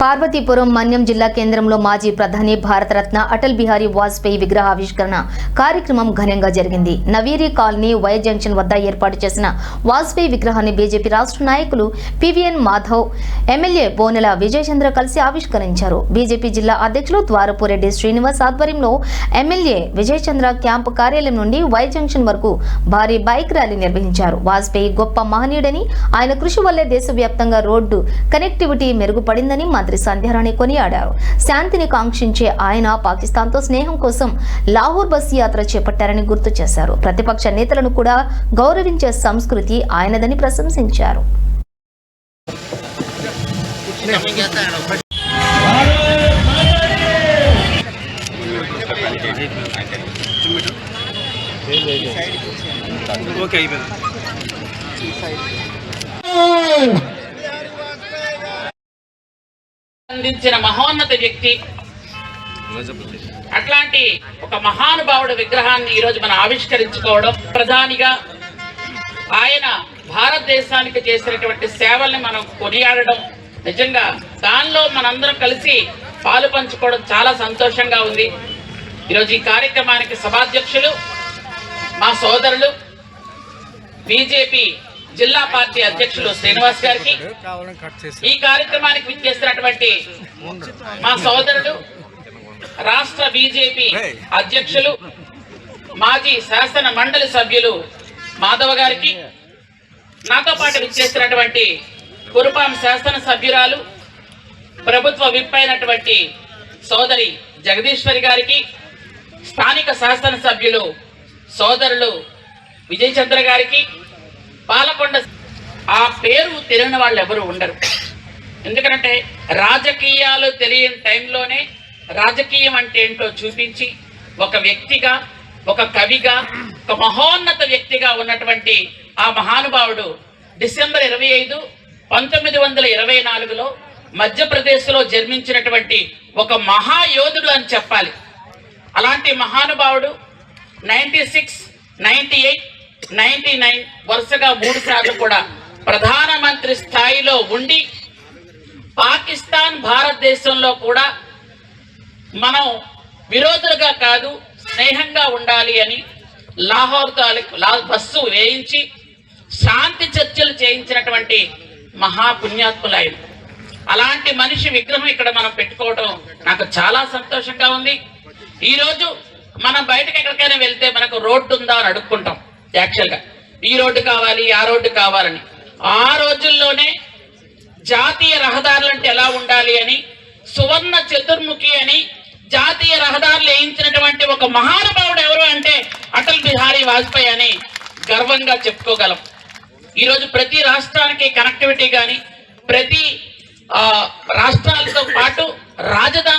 పార్వతీపురం మన్యం జిల్లా కేంద్రంలో మాజీ ప్రధాని భారతరత్న అటల్ బిహారీ వాజ్పేయి విగ్రహావిష్కరణ కార్యక్రమం ఘనంగా జరిగింది. నవీరి కాలనీ వై జంక్షన్ వద్ద ఏర్పాటు చేసిన వాజ్పేయి విగ్రహాన్ని బీజేపీ రాష్ట్ర నాయకులు పివిఎన్ మాధవ్, ఎమ్మెల్యే బోనెల విజయచంద్ర కలిసి ఆవిష్కరించారు. బీజేపీ జిల్లా అధ్యక్షులు ద్వారపురెడ్డి శ్రీనివాస్ ఆధ్వర్యంలో ఎమ్మెల్యే విజయచంద్ర క్యాంపు కార్యాలయం నుండి వై జంక్షన్ వరకు భారీ బైక్ ర్యాలీ నిర్వహించారు. వాజ్పేయి గొప్ప మహనీయుడని, ఆయన కృషి వల్లే దేశవ్యాప్తంగా రోడ్డు కనెక్టివిటీ మెరుగుపడిందని మంత్రి సంధ్యారాణి కొనియాడారు. శాంతిని కాంక్షించే ఆయన పాకిస్తాన్తో స్నేహం కోసం లాహోర్ బస్ యాత్ర చేపట్టారని గుర్తు చేశారు. ప్రతిపక్ష నేతలను కూడా గౌరవించే సంస్కృతి ఆయనదని ప్రశంసించారు. అందించిన మహోన్నత వ్యక్తి, అట్లాంటి ఒక మహానుభావుడు విగ్రహాన్ని ఈరోజు మనం ఆవిష్కరించుకోవడం, ప్రధానిగా ఆయన భారతదేశానికి చేసినటువంటి సేవల్ని మనం కొనియాడడం, నిజంగా దానిలో మనందరం కలిసి పాలు పంచుకోవడం చాలా సంతోషంగా ఉంది. ఈరోజు ఈ కార్యక్రమానికి సభాధ్యక్షులు మా సోదరులు బీజేపీ జిల్లా పార్టీ అధ్యక్షులు శ్రీనివాస్ గారికి, ఈ కార్యక్రమానికి విచ్చేసినటువంటి మా సోదరుడు రాష్ట్ర బీజేపీ అధ్యక్షులు మాజీ శాసన మండలి సభ్యులు మాధవ గారికి, నాతో పాటు విచ్చేసినటువంటి కురుపాం శాసన సభ్యురాలు ప్రభుత్వ విప్ అయినటువంటి సోదరి జగదీశ్వరి గారికి, స్థానిక శాసన సభ్యులు సోదరులు విజయచంద్ర గారికి, పాలకొండ ఆ పేరు తెలియని వాళ్ళు ఎవరు ఉండరు. ఎందుకంటే రాజకీయాలు తెలియని టైంలోనే రాజకీయం అంటే ఏంటో చూపించి ఒక వ్యక్తిగా, ఒక కవిగా, ఒక మహోన్నత వ్యక్తిగా ఉన్నటువంటి ఆ మహానుభావుడు డిసెంబర్ 25, 1924లో మధ్యప్రదేశ్లో జన్మించినటువంటి ఒక మహాయోధుడు అని చెప్పాలి. అలాంటి మహానుభావుడు 96, 98, 99 వరుసగా 3 సార్లు కూడా ప్రధానమంత్రి స్థాయిలో ఉండి, పాకిస్తాన్ భారతదేశంలో కూడా మనం విరోధులుగా కాదు స్నేహంగా ఉండాలి అని లాహోర్ బస్సు వేయించి శాంతి చర్చలు చేయించినటువంటి మహాపుణ్యాత్ములు ఆయన. అలాంటి మనిషి విగ్రహం ఇక్కడ మనం పెట్టుకోవడం నాకు చాలా సంతోషంగా ఉంది. ఈరోజు మనం బయటకు ఎక్కడికైనా వెళ్తే మనకు రోడ్డు ఉందా అని అడుక్కుంటాం. యాక్చువల్గా ఈ రోడ్డు కావాలి, ఆ రోడ్డు కావాలని. ఆ రోజుల్లోనే జాతీయ రహదారులు అంటే ఎలా ఉండాలి అని, సువర్ణ చతుర్ముఖి అని జాతీయ రహదారులు వేయించినటువంటి ఒక మహానుభావుడు ఎవరు అంటే అటల్ బిహారీ వాజ్పేయి అని గర్వంగా చెప్పుకోగలం. ఈరోజు ప్రతి రాష్ట్రానికి కనెక్టివిటీ కానీ, ప్రతి రాష్ట్రాలతో పాటు రాజధాని